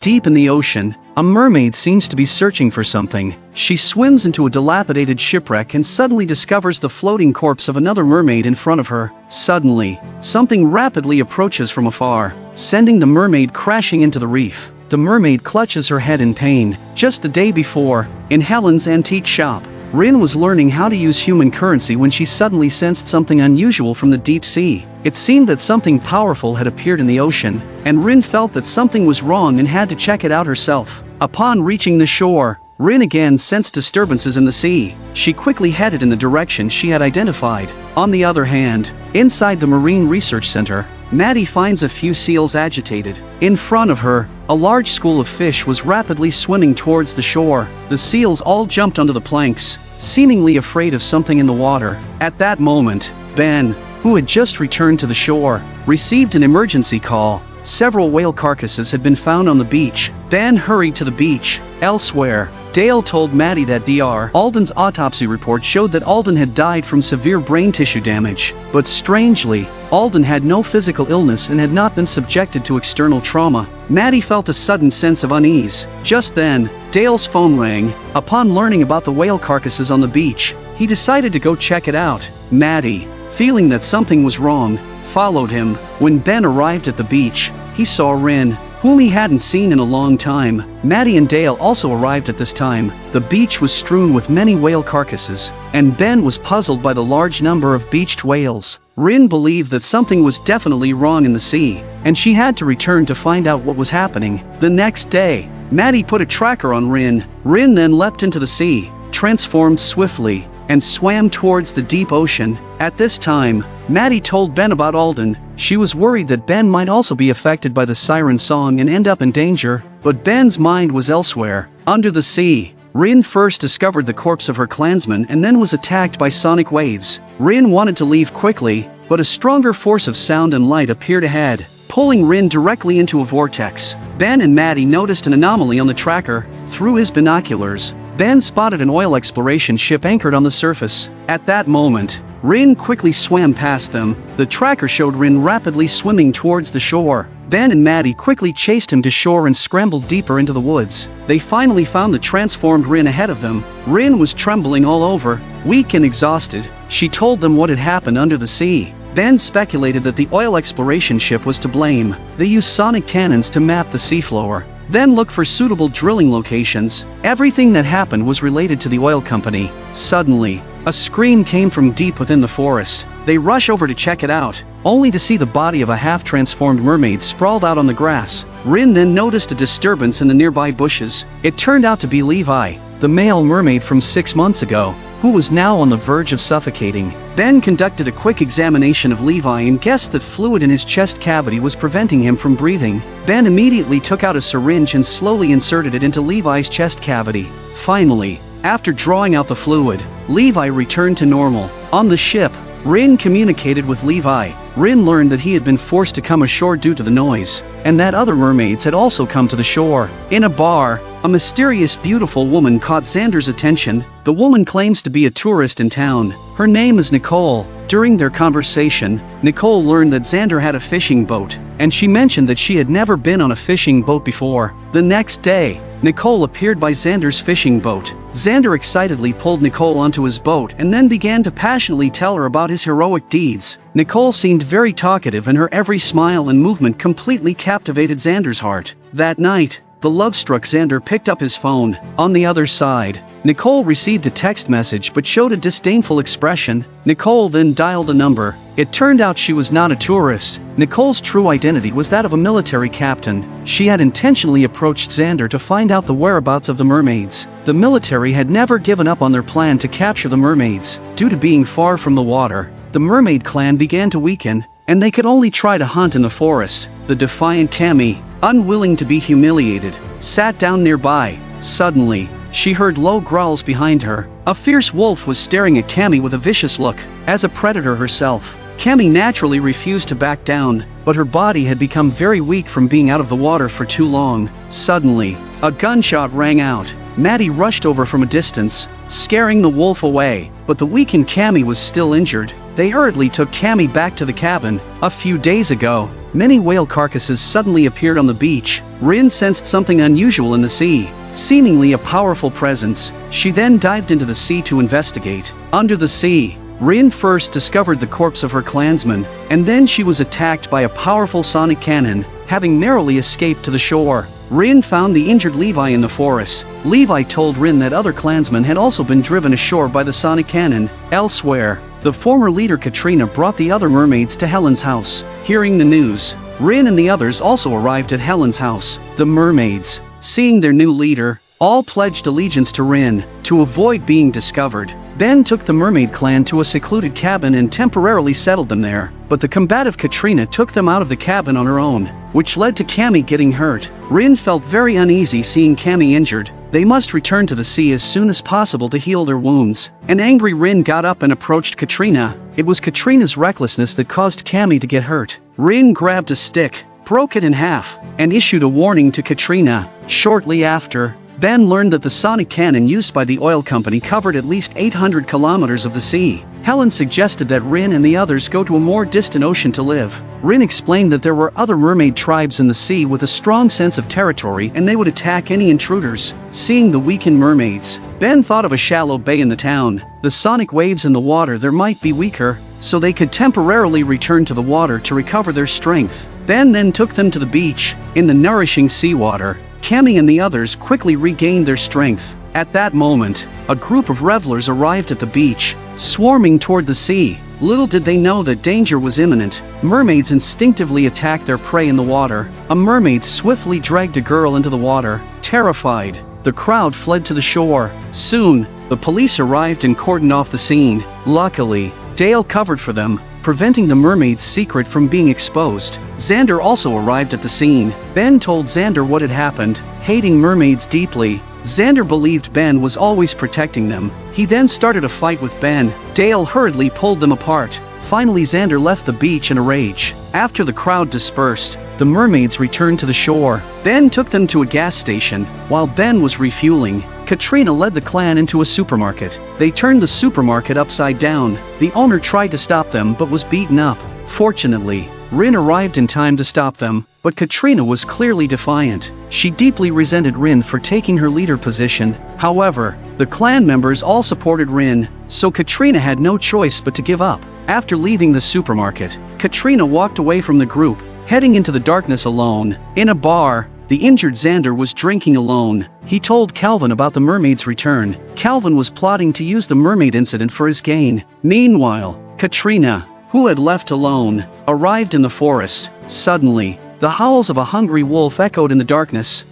Deep in the ocean, a mermaid seems to be searching for something. She swims into a dilapidated shipwreck and suddenly discovers the floating corpse of another mermaid in front of her. Suddenly, something rapidly approaches from afar, sending the mermaid crashing into the reef. The mermaid clutches her head in pain. Just the day before, in Helen's antique shop, Rin was learning how to use human currency when she suddenly sensed something unusual from the deep sea. It seemed that something powerful had appeared in the ocean, and Rin felt that something was wrong and had to check it out herself. Upon reaching the shore, Rin again sensed disturbances in the sea. She quickly headed in the direction she had identified. On the other hand, inside the Marine Research Center, Maddie finds a few seals agitated. In front of her, a large school of fish was rapidly swimming towards the shore. The seals all jumped onto the planks, seemingly afraid of something in the water. At that moment, Ben, who had just returned to the shore, received an emergency call. Several whale carcasses had been found on the beach. Ben hurried to the beach. Elsewhere, Dale told Maddie that Dr. Alden's autopsy report showed that Alden had died from severe brain tissue damage. But strangely, Alden had no physical illness and had not been subjected to external trauma. Maddie felt a sudden sense of unease. Just then, Dale's phone rang. Upon learning about the whale carcasses on the beach, he decided to go check it out. Maddie, feeling that something was wrong, followed him. When Ben arrived at the beach, he saw Rin, whom he hadn't seen in a long time. Maddie and Dale also arrived at this time. The beach was strewn with many whale carcasses, and Ben was puzzled by the large number of beached whales. Rin believed that something was definitely wrong in the sea, and she had to return to find out what was happening. The next day, Maddie put a tracker on Rin. Rin then leapt into the sea, transformed swiftly, and swam towards the deep ocean. At this time, Maddie told Ben about Alden. She was worried that Ben might also be affected by the siren song and end up in danger, but Ben's mind was elsewhere. Under the sea, Rin first discovered the corpse of her clansman and then was attacked by sonic waves. Rin wanted to leave quickly, but a stronger force of sound and light appeared ahead, pulling Rin directly into a vortex. Ben and Maddie noticed an anomaly on the tracker. Through his binoculars, Ben spotted an oil exploration ship anchored on the surface. At that moment, Rin quickly swam past them. The tracker showed Rin rapidly swimming towards the shore. Ben and Maddie quickly chased him to shore and scrambled deeper into the woods. They finally found the transformed Rin ahead of them. Rin was trembling all over, weak and exhausted. She told them what had happened under the sea. Ben speculated that the oil exploration ship was to blame. They used sonic cannons to map the seafloor, then look for suitable drilling locations. Everything that happened was related to the oil company. Suddenly, a scream came from deep within the forest. They rush over to check it out, only to see the body of a half-transformed mermaid sprawled out on the grass. Rin then noticed a disturbance in the nearby bushes. It turned out to be Levi, the male mermaid from 6 months ago, who was now on the verge of suffocating. Ben conducted a quick examination of Levi and guessed that fluid in his chest cavity was preventing him from breathing. Ben immediately took out a syringe and slowly inserted it into Levi's chest cavity. Finally, after drawing out the fluid, Levi returned to normal. On the ship, Rin communicated with Levi. Rin learned that he had been forced to come ashore due to the noise, and that other mermaids had also come to the shore. In a bar, a mysterious beautiful woman caught Xander's attention. The woman claims to be a tourist in town. Her name is Nicole. During their conversation, Nicole learned that Xander had a fishing boat, and she mentioned that she had never been on a fishing boat before. The next day, Nicole appeared by Xander's fishing boat. Xander excitedly pulled Nicole onto his boat and then began to passionately tell her about his heroic deeds. Nicole seemed very talkative, and her every smile and movement completely captivated Xander's heart. That night, the love-struck Xander picked up his phone. On the other side, Nicole received a text message but showed a disdainful expression. Nicole then dialed a number. It turned out she was not a tourist. Nicole's true identity was that of a military captain. She had intentionally approached Xander to find out the whereabouts of the mermaids. The military had never given up on their plan to capture the mermaids. Due to being far from the water, the mermaid clan began to weaken, and they could only try to hunt in the forest. The defiant Cammy, unwilling to be humiliated, sat down nearby. Suddenly, she heard low growls behind her. A fierce wolf was staring at Cammy with a vicious look. As a predator herself, Cammy naturally refused to back down, but her body had become very weak from being out of the water for too long. Suddenly, a gunshot rang out. Maddie rushed over from a distance, scaring the wolf away, but the weakened Cammy was still injured. They hurriedly took Cammy back to the cabin. A few days ago, many whale carcasses suddenly appeared on the beach. Rin sensed something unusual in the sea, seemingly a powerful presence. She then dived into the sea to investigate. Under the sea, Rin first discovered the corpse of her clansman, and then she was attacked by a powerful sonic cannon, having narrowly escaped to the shore. Rin found the injured Levi in the forest. Levi told Rin that other clansmen had also been driven ashore by the sonic cannon. Elsewhere, the former leader Katrina brought the other mermaids to Helen's house. Hearing the news, Rin and the others also arrived at Helen's house. The mermaids, seeing their new leader, all pledged allegiance to Rin. To avoid being discovered, Ben took the mermaid clan to a secluded cabin and temporarily settled them there, but the combative Katrina took them out of the cabin on her own, which led to Cammy getting hurt. Rin felt very uneasy seeing Cammy injured. They must return to the sea as soon as possible to heal their wounds. An angry Rin got up and approached Katrina. It was Katrina's recklessness that caused Cammy to get hurt. Rin grabbed a stick, broke it in half, and issued a warning to Katrina. Shortly after, Ben learned that the sonic cannon used by the oil company covered at least 800 kilometers of the sea. Helen suggested that Rin and the others go to a more distant ocean to live. Rin explained that there were other mermaid tribes in the sea with a strong sense of territory and they would attack any intruders. Seeing the weakened mermaids, Ben thought of a shallow bay in the town. The sonic waves in the water there might be weaker, so they could temporarily return to the water to recover their strength. Ben then took them to the beach. In the nourishing seawater, Cammy and the others quickly regained their strength. At that moment, a group of revelers arrived at the beach, swarming toward the sea. Little did they know that danger was imminent. Mermaids instinctively attacked their prey in the water. A mermaid swiftly dragged a girl into the water. Terrified, the crowd fled to the shore. Soon, the police arrived and cordoned off the scene. Luckily, Dale covered for them, preventing the mermaid's secret from being exposed. Xander also arrived at the scene. Ben told Xander what had happened. Hating mermaids deeply, Xander believed Ben was always protecting them. He then started a fight with Ben. Dale hurriedly pulled them apart. Finally, Xander left the beach in a rage. After the crowd dispersed, the mermaids returned to the shore. Ben took them to a gas station. While Ben was refueling, Katrina led the clan into a supermarket. They turned the supermarket upside down. The owner tried to stop them but was beaten up. Fortunately, Rin arrived in time to stop them, but Katrina was clearly defiant. She deeply resented Rin for taking her leader position. However, the clan members all supported Rin, so Katrina had no choice but to give up. After leaving the supermarket, Katrina walked away from the group, heading into the darkness alone. In a bar, the injured Xander was drinking alone. He told Calvin about the mermaid's return. Calvin was plotting to use the mermaid incident for his gain. Meanwhile, Katrina, who had left alone, arrived in the forest. Suddenly, the howls of a hungry wolf echoed in the darkness.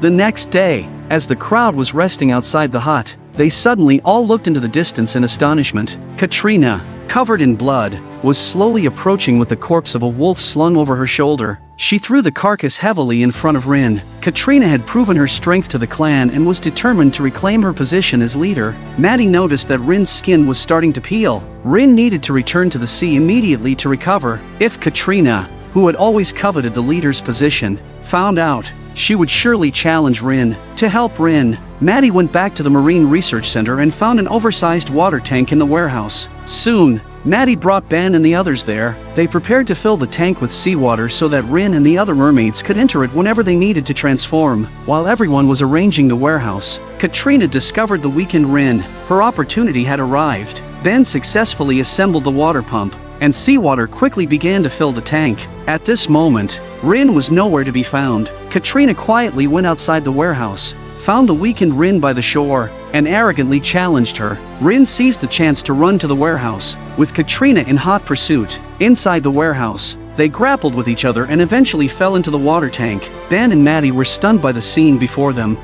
The next day, as the crowd was resting outside the hut, they suddenly all looked into the distance in astonishment. Katrina, covered in blood, was slowly approaching with the corpse of a wolf slung over her shoulder. She threw the carcass heavily in front of Rin. Katrina had proven her strength to the clan and was determined to reclaim her position as leader. Maddie noticed that Rin's skin was starting to peel. Rin needed to return to the sea immediately to recover. If Katrina, who had always coveted the leader's position, found out, she would surely challenge Rin. To help Rin, Maddie went back to the Marine Research Center and found an oversized water tank in the warehouse. Soon, Maddie brought Ben and the others there. They prepared to fill the tank with seawater so that Rin and the other mermaids could enter it whenever they needed to transform. While everyone was arranging the warehouse, Katrina discovered the weakened Rin. Her opportunity had arrived. Ben successfully assembled the water pump, and seawater quickly began to fill the tank. At this moment, Rin was nowhere to be found. Katrina quietly went outside the warehouse, found the weakened Rin by the shore, and arrogantly challenged her. Rin seized the chance to run to the warehouse, with Katrina in hot pursuit. Inside the warehouse, they grappled with each other and eventually fell into the water tank. Ben and Maddie were stunned by the scene before them.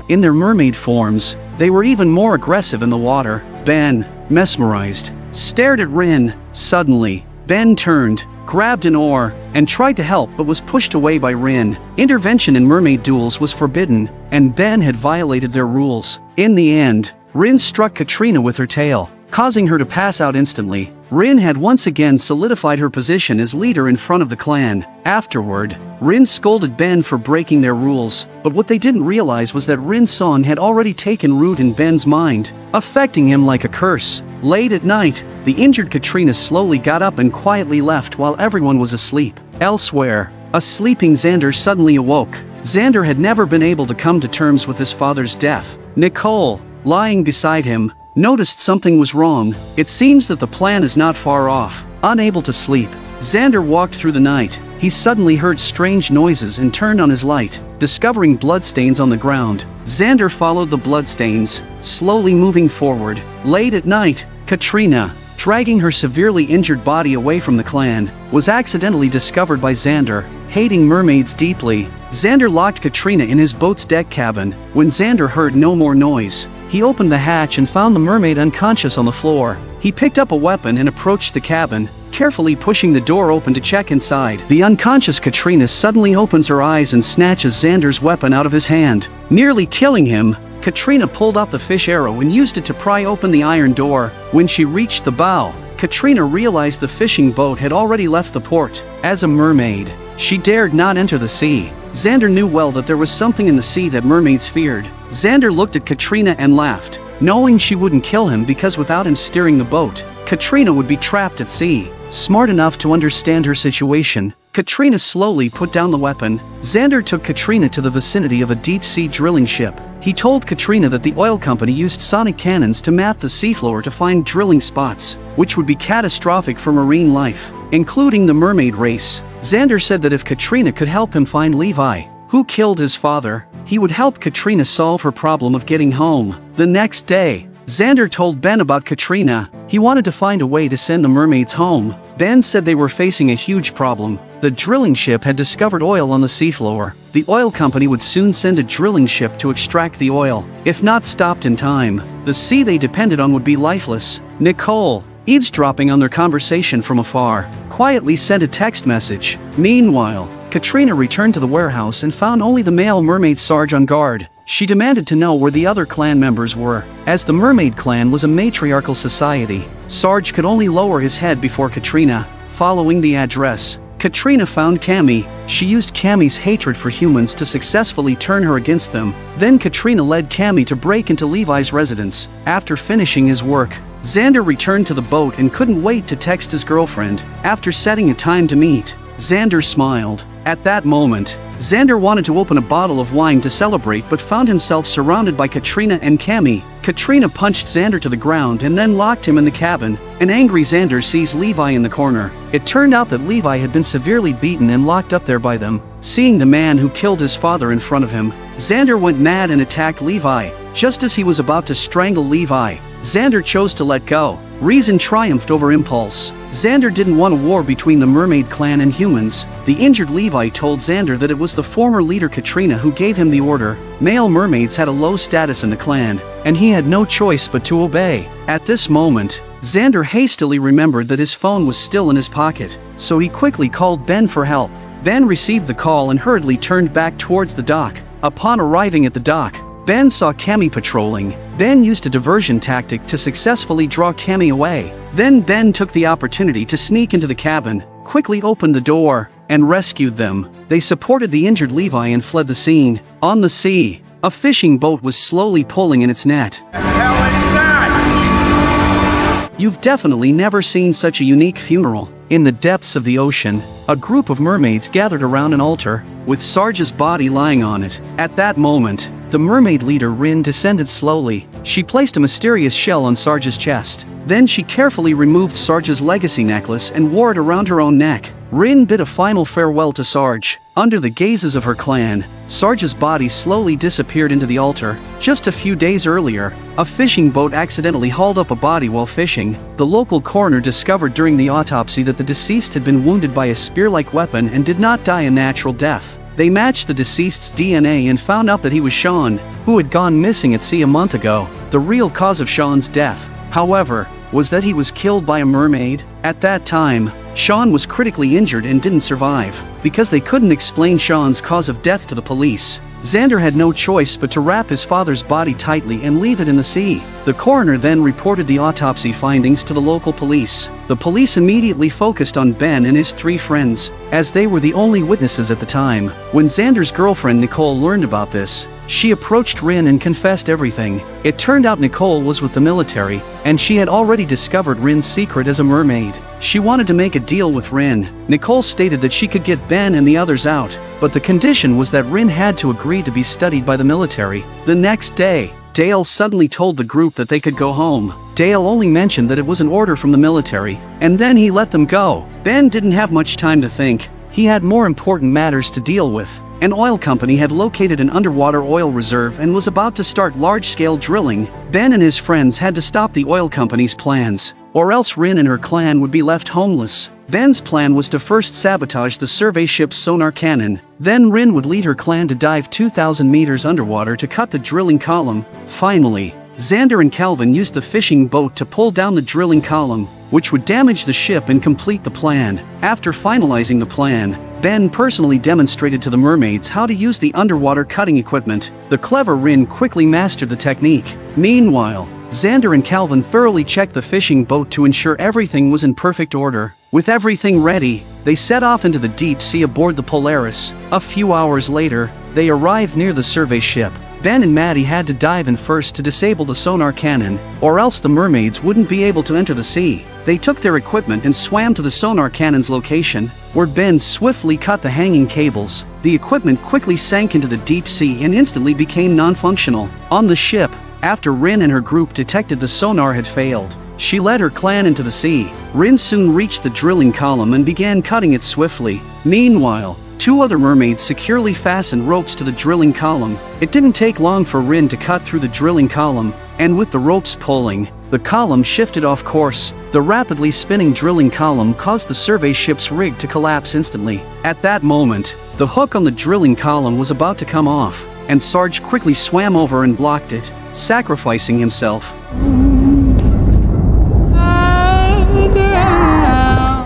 In their mermaid forms, they were even more aggressive in the water. Ben, mesmerized, stared at Rin. Suddenly, Ben turned, grabbed an oar, and tried to help but was pushed away by Rin. Intervention in mermaid duels was forbidden, and Ben had violated their rules. In the end, Rin struck Katrina with her tail. causing her to pass out instantly. Rin had once again solidified her position as leader in front of the clan. Afterward, Rin scolded Ben for breaking their rules, but what they didn't realize was that Rin's song had already taken root in Ben's mind, affecting him like a curse. Late at night, the injured Katrina slowly got up and quietly left while everyone was asleep. Elsewhere, a sleeping Xander suddenly awoke. Xander had never been able to come to terms with his father's death. Nicole, lying beside him, noticed something was wrong. It seems that the plan is not far off. Unable to sleep, Xander walked through the night. He suddenly heard strange noises and turned on his light, discovering bloodstains on the ground. Xander followed the bloodstains, slowly moving forward. Late at night, Katrina, dragging her severely injured body away from the clan, was accidentally discovered by Xander. Hating mermaids deeply, Xander locked Katrina in his boat's deck cabin. When Xander heard no more noise, he opened the hatch and found the mermaid unconscious on the floor. He picked up a weapon and approached the cabin, carefully pushing the door open to check inside. The unconscious Katrina suddenly opens her eyes and snatches Xander's weapon out of his hand. Nearly killing him, Katrina pulled out the fish arrow and used it to pry open the iron door. When she reached the bow, Katrina realized the fishing boat had already left the port. As a mermaid, she dared not enter the sea. Xander knew well that there was something in the sea that mermaids feared. Xander looked at Katrina and laughed, knowing she wouldn't kill him because without him steering the boat, Katrina would be trapped at sea. Smart enough to understand her situation, Katrina slowly put down the weapon. Xander took Katrina to the vicinity of a deep-sea drilling ship. He told Katrina that the oil company used sonic cannons to map the seafloor to find drilling spots, which would be catastrophic for marine life, including the mermaid race. Xander said that if Katrina could help him find Levi, who killed his father, he would help Katrina solve her problem of getting home. The next day, Xander told Ben about Katrina. He wanted to find a way to send the mermaids home. Ben said they were facing a huge problem. The drilling ship had discovered oil on the seafloor. The oil company would soon send a drilling ship to extract the oil. If not stopped in time, the sea they depended on would be lifeless. Nicole, eavesdropping on their conversation from afar, quietly sent a text message. Meanwhile, Katrina returned to the warehouse and found only the male mermaid Sarge on guard. She demanded to know where the other clan members were. As the mermaid clan was a matriarchal society, Sarge could only lower his head before Katrina. Following the address, Katrina found Cammy. She used Cammy's hatred for humans to successfully turn her against them. Then Katrina led Cammy to break into Levi's residence. After finishing his work, Xander returned to the boat and couldn't wait to text his girlfriend. After setting a time to meet, Xander smiled. At that moment, Xander wanted to open a bottle of wine to celebrate but found himself surrounded by Katrina and Cammy. Katrina punched Xander to the ground and then locked him in the cabin. An angry Xander sees Levi in the corner. It turned out that Levi had been severely beaten and locked up there by them. Seeing the man who killed his father in front of him, Xander went mad and attacked Levi. Just as he was about to strangle Levi, Xander chose to let go. Reason triumphed over impulse. Xander didn't want a war between the mermaid clan and humans. The injured Levi told Xander that it was the former leader Katrina who gave him the order. Male mermaids had a low status in the clan, and he had no choice but to obey. At this moment, Xander hastily remembered that his phone was still in his pocket, so he quickly called Ben for help. Ben received the call and hurriedly turned back towards the dock. Upon arriving at the dock, Ben saw Cammy patrolling. Ben used a diversion tactic to successfully draw Cammy away. Then Ben took the opportunity to sneak into the cabin, quickly opened the door, and rescued them. They supported the injured Levi and fled the scene. On the sea, a fishing boat was slowly pulling in its net. What the hell is that? You've definitely never seen such a unique funeral. In the depths of the ocean, a group of mermaids gathered around an altar, with Sarge's body lying on it. At that moment, the mermaid leader Rin descended slowly. She placed a mysterious shell on Sarge's chest. Then she carefully removed Sarge's legacy necklace and wore it around her own neck. Rin bid a final farewell to Sarge. Under the gazes of her clan, Sarge's body slowly disappeared into the altar. Just a few days earlier, a fishing boat accidentally hauled up a body while fishing. The local coroner discovered during the autopsy that the deceased had been wounded by a spear-like weapon and did not die a natural death. They matched the deceased's DNA and found out that he was Sean, who had gone missing at sea a month ago. The real cause of Sean's death, however, was that he was killed by a mermaid. At that time, Sean was critically injured and didn't survive. Because they couldn't explain Sean's cause of death to the police, Xander had no choice but to wrap his father's body tightly and leave it in the sea. The coroner then reported the autopsy findings to the local police. The police immediately focused on Ben and his 3 friends, as they were the only witnesses at the time. When Xander's girlfriend Nicole learned about this, she approached Rin and confessed everything. It turned out Nicole was with the military, and she had already discovered Rin's secret as a mermaid. She wanted to make a deal with Rin. Nicole stated that she could get Ben and the others out, but the condition was that Rin had to agree to be studied by the military. The next day, Dale suddenly told the group that they could go home. Dale only mentioned that it was an order from the military, and then he let them go. Ben didn't have much time to think. He had more important matters to deal with. An oil company had located an underwater oil reserve and was about to start large-scale drilling. Ben and his friends had to stop the oil company's plans, or else Rin and her clan would be left homeless. Ben's plan was to first sabotage the survey ship's sonar cannon. Then Rin would lead her clan to dive 2,000 meters underwater to cut the drilling column. Finally, Xander and Calvin used the fishing boat to pull down the drilling column, which would damage the ship and complete the plan. After finalizing the plan, Ben personally demonstrated to the mermaids how to use the underwater cutting equipment. The clever Rin quickly mastered the technique. Meanwhile, Xander and Calvin thoroughly checked the fishing boat to ensure everything was in perfect order. With everything ready, they set off into the deep sea aboard the Polaris. A few hours later, they arrived near the survey ship. Ben and Maddie had to dive in first to disable the sonar cannon, or else the mermaids wouldn't be able to enter the sea. They took their equipment and swam to the sonar cannon's location, where Ben swiftly cut the hanging cables. The equipment quickly sank into the deep sea and instantly became non-functional. On the ship, after Rin and her group detected the sonar had failed, she led her clan into the sea. Rin soon reached the drilling column and began cutting it swiftly. Meanwhile, 2 other mermaids securely fastened ropes to the drilling column. It didn't take long for Rin to cut through the drilling column, and with the ropes pulling, the column shifted off course. The rapidly spinning drilling column caused the survey ship's rig to collapse instantly. At that moment, the hook on the drilling column was about to come off, and Sarge quickly swam over and blocked it, sacrificing himself.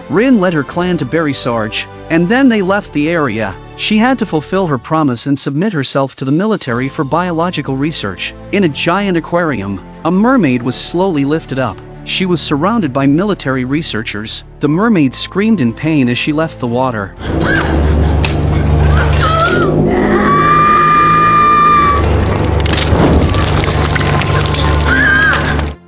Rin led her clan to bury Sarge, and then they left the area. She had to fulfill her promise and submit herself to the military for biological research. In a giant aquarium, a mermaid was slowly lifted up. She was surrounded by military researchers. The mermaid screamed in pain as she left the water.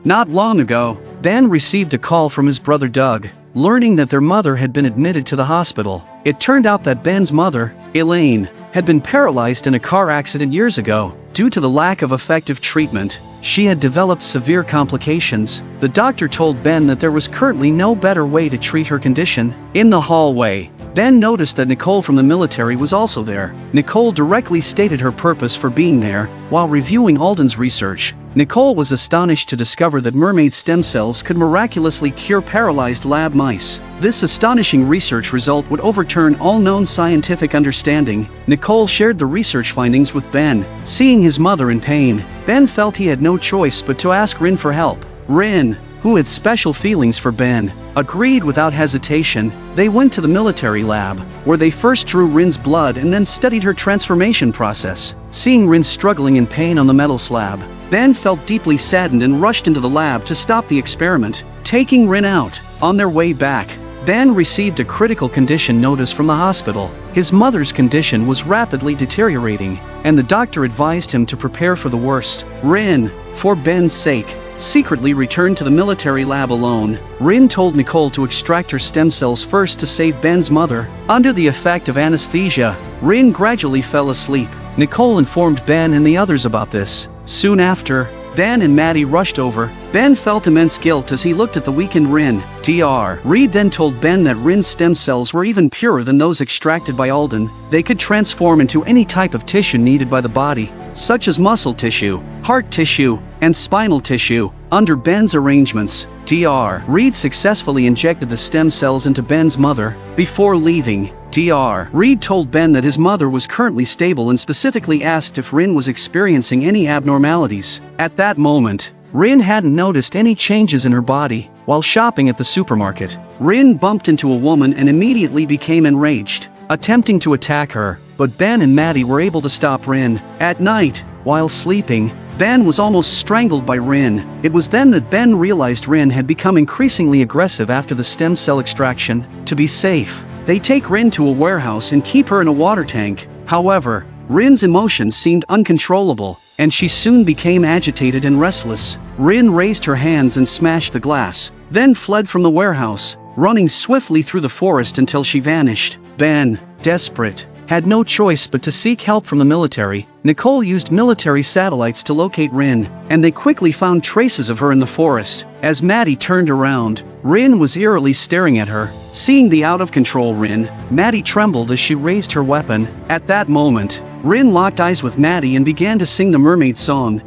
Not long ago, Ben received a call from his brother Doug, learning that their mother had been admitted to the hospital. It turned out that Ben's mother, Elaine, had been paralyzed in a car accident years ago. Due to the lack of effective treatment, she had developed severe complications. The doctor told Ben that there was currently no better way to treat her condition. In the hallway, Ben noticed that Nicole from the military was also there. Nicole directly stated her purpose for being there. While reviewing Alden's research, Nicole was astonished to discover that mermaid stem cells could miraculously cure paralyzed lab mice. This astonishing research result would overturn all known scientific understanding. Nicole shared the research findings with Ben. Seeing his mother in pain, Ben felt he had no choice but to ask Rin for help. Rin, who had special feelings for Ben, agreed without hesitation. They went to the military lab, where they first drew Rin's blood and then studied her transformation process. Seeing Rin struggling in pain on the metal slab, Ben felt deeply saddened and rushed into the lab to stop the experiment, taking Rin out. On their way back, Ben received a critical condition notice from the hospital. His mother's condition was rapidly deteriorating, and the doctor advised him to prepare for the worst. Rin, for Ben's sake, secretly returned to the military lab alone. Rin told Nicole to extract her stem cells first to save Ben's mother. Under the effect of anesthesia, Rin gradually fell asleep. Nicole informed Ben and the others about this. Soon after, Ben and Maddie rushed over. Ben felt immense guilt as he looked at the weakened Rin. Dr. Reed then told Ben that Rin's stem cells were even purer than those extracted by Alden. They could transform into any type of tissue needed by the body, such as muscle tissue, heart tissue, and spinal tissue. Under Ben's arrangements, Dr. Reed successfully injected the stem cells into Ben's mother. Before leaving, Dr. Reed told Ben that his mother was currently stable and specifically asked if Rin was experiencing any abnormalities. At that moment, Rin hadn't noticed any changes in her body. While shopping at the supermarket, Rin bumped into a woman and immediately became enraged. Attempting to attack her, but Ben and Maddie were able to stop Rin. At night, while sleeping, Ben was almost strangled by Rin. It was then that Ben realized Rin had become increasingly aggressive after the stem cell extraction. To be safe, they take Rin to a warehouse and keep her in a water tank. However, Rin's emotions seemed uncontrollable, and she soon became agitated and restless. Rin raised her hands and smashed the glass, then fled from the warehouse, running swiftly through the forest until she vanished. Ben, desperate, had no choice but to seek help from the military. Nicole used military satellites to locate Rin, and they quickly found traces of her in the forest. As Maddie turned around, Rin was eerily staring at her. Seeing the out-of-control Rin, Maddie trembled as she raised her weapon. At that moment, Rin locked eyes with Maddie and began to sing the Mermaid song.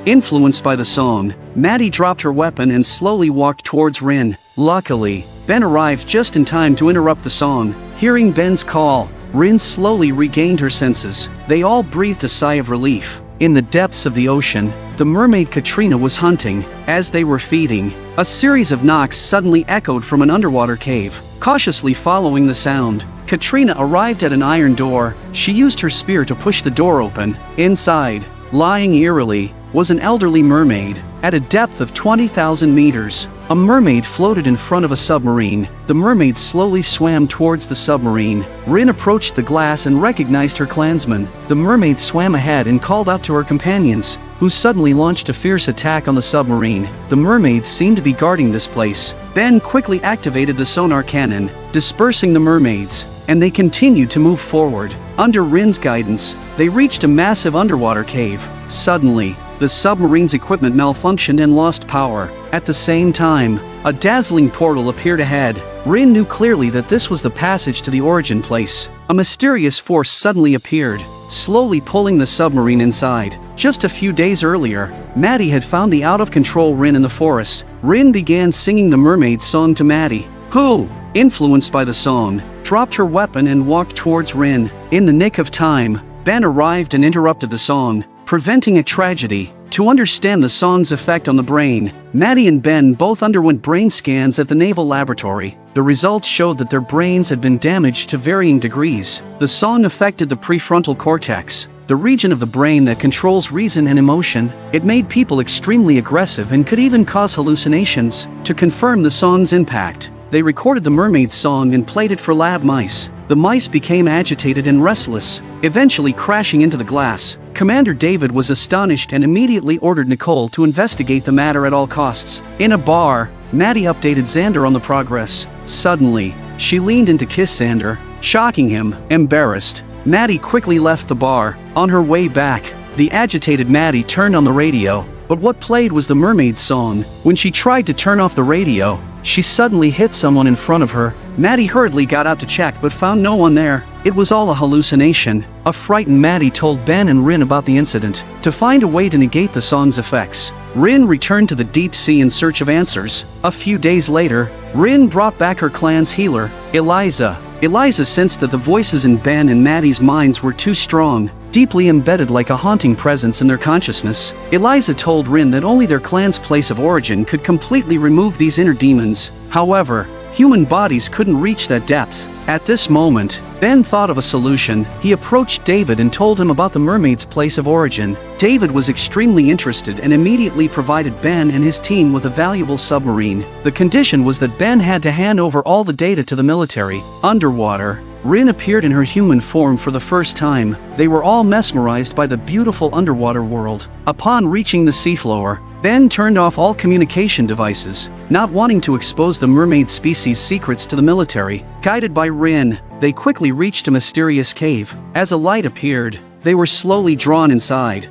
Influenced by the song, Maddie dropped her weapon and slowly walked towards Rin. Luckily, Ben arrived just in time to interrupt the song. Hearing Ben's call, Rin slowly regained her senses. They all breathed a sigh of relief. In the depths of the ocean, the mermaid Katrina was hunting. As they were feeding, a series of knocks suddenly echoed from an underwater cave. Cautiously following the sound, Katrina arrived at an iron door. She used her spear to push the door open. Inside, lying eerily, was an elderly mermaid. At a depth of 20,000 meters, a mermaid floated in front of a submarine. The mermaid slowly swam towards the submarine. Rin approached the glass and recognized her clansmen. The mermaid swam ahead and called out to her companions, who suddenly launched a fierce attack on the submarine. The mermaids seemed to be guarding this place. Ben quickly activated the sonar cannon, dispersing the mermaids, and they continued to move forward. Under Rin's guidance, they reached a massive underwater cave. Suddenly, the submarine's equipment malfunctioned and lost power. At the same time, a dazzling portal appeared ahead. Rin knew clearly that this was the passage to the origin place. A mysterious force suddenly appeared, slowly pulling the submarine inside. Just a few days earlier, Maddie had found the out-of-control Rin in the forest. Rin began singing the mermaid song to Maddie, who, influenced by the song, dropped her weapon and walked towards Rin. In the nick of time, Ben arrived and interrupted the song, preventing a tragedy. To understand the song's effect on the brain, Maddie and Ben both underwent brain scans at the Naval Laboratory. The results showed that their brains had been damaged to varying degrees. The song affected the prefrontal cortex, the region of the brain that controls reason and emotion. It made people extremely aggressive and could even cause hallucinations. To confirm the song's impact, they recorded the mermaid song and played it for lab mice. The mice became agitated and restless, eventually crashing into the glass. Commander David was astonished and immediately ordered Nicole to investigate the matter at all costs. In a bar, Maddie updated Xander on the progress. Suddenly, she leaned in to kiss Xander, shocking him. Embarrassed, Maddie quickly left the bar. On her way back, the agitated Maddie turned on the radio, but what played was the mermaid song. When she tried to turn off the radio, she suddenly hit someone in front of her. Maddie hurriedly got out to check but found no one there. It was all a hallucination. A frightened Maddie told Ben and Rin about the incident. To find a way to negate the song's effects, Rin returned to the deep sea in search of answers. A few days later, Rin brought back her clan's healer, Eliza. Eliza sensed that the voices in Ben and Maddie's minds were too strong, deeply embedded like a haunting presence in their consciousness. Eliza told Rin that only their clan's place of origin could completely remove these inner demons. However, human bodies couldn't reach that depth. At this moment, Ben thought of a solution. He approached David and told him about the mermaid's place of origin. David was extremely interested and immediately provided Ben and his team with a valuable submarine. The condition was that Ben had to hand over all the data to the military. Underwater, Rin appeared in her human form for the first time. They were all mesmerized by the beautiful underwater world. Upon reaching the seafloor, Ben turned off all communication devices, not wanting to expose the mermaid species' secrets to the military. Guided by Rin, they quickly reached a mysterious cave. As a light appeared, they were slowly drawn inside.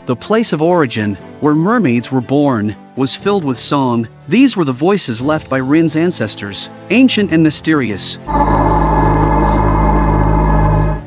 The place of origin, where mermaids were born, was filled with song. These were the voices left by Rin's ancestors, ancient and mysterious.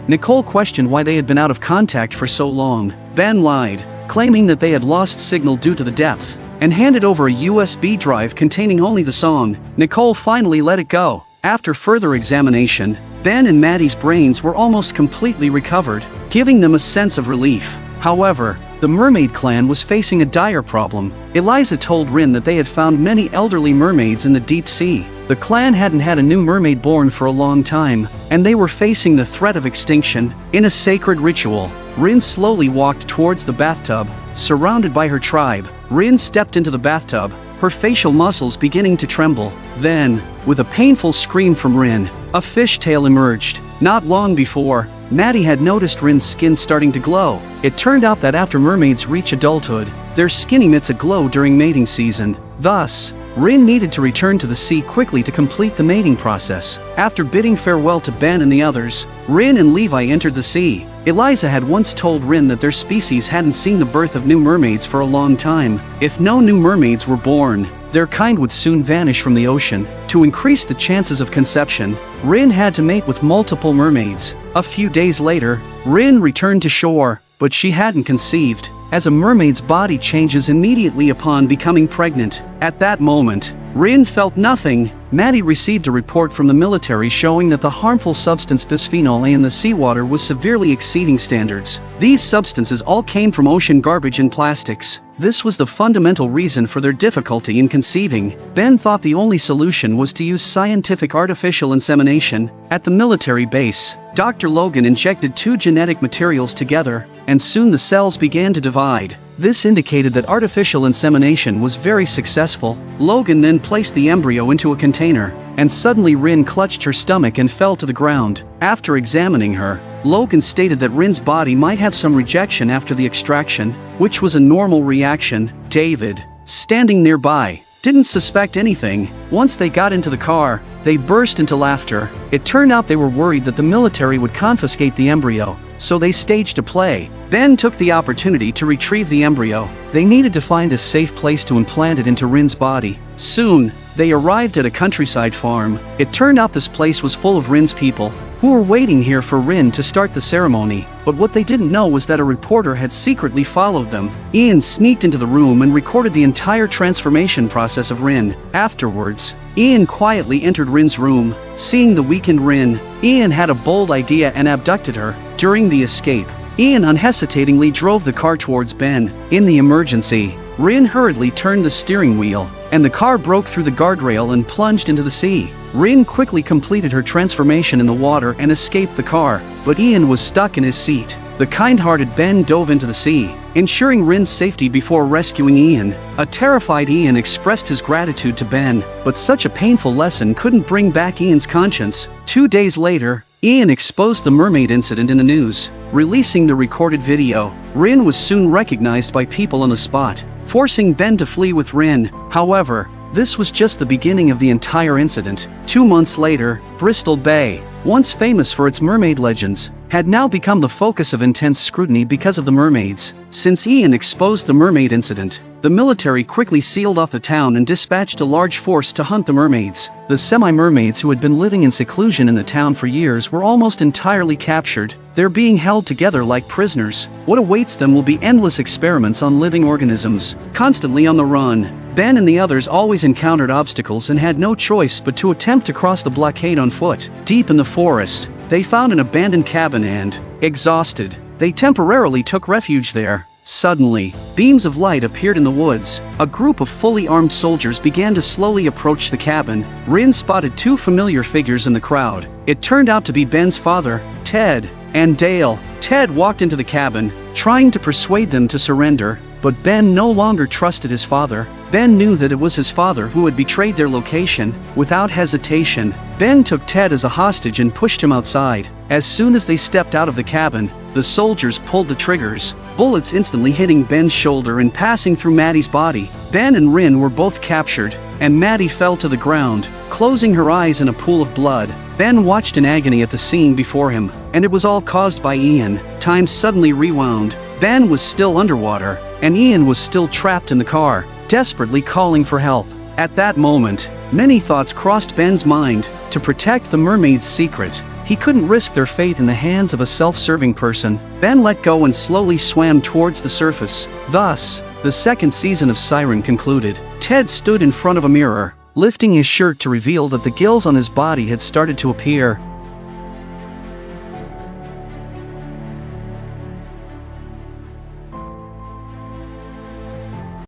Nicole questioned why they had been out of contact for so long. Ben lied, claiming that they had lost signal due to the depth, and handed over a USB drive containing only the song. Nicole finally let it go. After further examination, Ben and Maddie's brains were almost completely recovered, giving them a sense of relief. However, the Mermaid clan was facing a dire problem. Eliza told Rin that they had found many elderly mermaids in the deep sea. The clan hadn't had a new mermaid born for a long time, and they were facing the threat of extinction. In a sacred ritual, Rin slowly walked towards the bathtub, surrounded by her tribe. Rin stepped into the bathtub, her facial muscles beginning to tremble. Then, with a painful scream from Rin, a fishtail emerged. Not long before, Maddie had noticed Rin's skin starting to glow. It turned out that after mermaids reach adulthood, their skin emits a glow during mating season. Thus, Rin needed to return to the sea quickly to complete the mating process. After bidding farewell to Ben and the others, Rin and Levi entered the sea. Eliza had once told Rin that their species hadn't seen the birth of new mermaids for a long time. If no new mermaids were born, their kind would soon vanish from the ocean. To increase the chances of conception, Rin had to mate with multiple mermaids. A few days later, Rin returned to shore, but she hadn't conceived, as a mermaid's body changes immediately upon becoming pregnant. At that moment, Rin felt nothing. Maddie received a report from the military showing that the harmful substance bisphenol A in the seawater was severely exceeding standards. These substances all came from ocean garbage and plastics. This was the fundamental reason for their difficulty in conceiving. Ben thought the only solution was to use scientific artificial insemination. At the military base, Dr. Logan injected two genetic materials together, and soon the cells began to divide. This indicated that artificial insemination was very successful. Logan then placed the embryo into a container, and suddenly Rin clutched her stomach and fell to the ground. After examining her, Logan stated that Rin's body might have some rejection after the extraction, which was a normal reaction. David, standing nearby, didn't suspect anything. Once they got into the car, they burst into laughter. It turned out they were worried that the military would confiscate the embryo, so they staged a play. Ben took the opportunity to retrieve the embryo. They needed to find a safe place to implant it into Rin's body. Soon, they arrived at a countryside farm. It turned out this place was full of Rin's people, who were waiting here for Rin to start the ceremony. But what they didn't know was that a reporter had secretly followed them. Ian sneaked into the room and recorded the entire transformation process of Rin. Afterwards, Ian quietly entered Rin's room. Seeing the weakened Rin, Ian had a bold idea and abducted her. During the escape, Ian unhesitatingly drove the car towards Ben. In the emergency, Rin hurriedly turned the steering wheel, and the car broke through the guardrail and plunged into the sea. Rin quickly completed her transformation in the water and escaped the car, but Ian was stuck in his seat. The kind-hearted Ben dove into the sea, ensuring Rin's safety before rescuing Ian. A terrified Ian expressed his gratitude to Ben, but such a painful lesson couldn't bring back Ian's conscience. 2 days later, Ian exposed the mermaid incident in the news. Releasing the recorded video, Rin was soon recognized by people on the spot, forcing Ben to flee with Rin. However, this was just the beginning of the entire incident. 2 months later, Bristol Bay, once famous for its mermaid legends, had now become the focus of intense scrutiny because of the mermaids. Since Ian exposed the mermaid incident, the military quickly sealed off the town and dispatched a large force to hunt the mermaids. The semi-mermaids who had been living in seclusion in the town for years were almost entirely captured. They're being held together like prisoners. What awaits them will be endless experiments on living organisms, constantly on the run. Ben and the others always encountered obstacles and had no choice but to attempt to cross the blockade on foot. Deep in the forest, they found an abandoned cabin and, exhausted, they temporarily took refuge there. Suddenly, beams of light appeared in the woods. A group of fully armed soldiers began to slowly approach the cabin. Rin spotted two familiar figures in the crowd. It turned out to be Ben's father, Ted, and Dale. Ted walked into the cabin, trying to persuade them to surrender, but Ben no longer trusted his father. Ben knew that it was his father who had betrayed their location. Without hesitation, Ben took Ted as a hostage and pushed him outside. As soon as they stepped out of the cabin, the soldiers pulled the triggers, bullets instantly hitting Ben's shoulder and passing through Maddie's body. Ben and Rin were both captured, and Maddie fell to the ground, closing her eyes in a pool of blood. Ben watched in agony at the scene before him, and it was all caused by Ian. Time suddenly rewound. Ben was still underwater, and Ian was still trapped in the car, desperately calling for help. At that moment, many thoughts crossed Ben's mind. To protect the mermaid's secret, he couldn't risk their fate in the hands of a self-serving person. Ben let go and slowly swam towards the surface. Thus, the second season of Siren concluded. Ted stood in front of a mirror, lifting his shirt to reveal that the gills on his body had started to appear.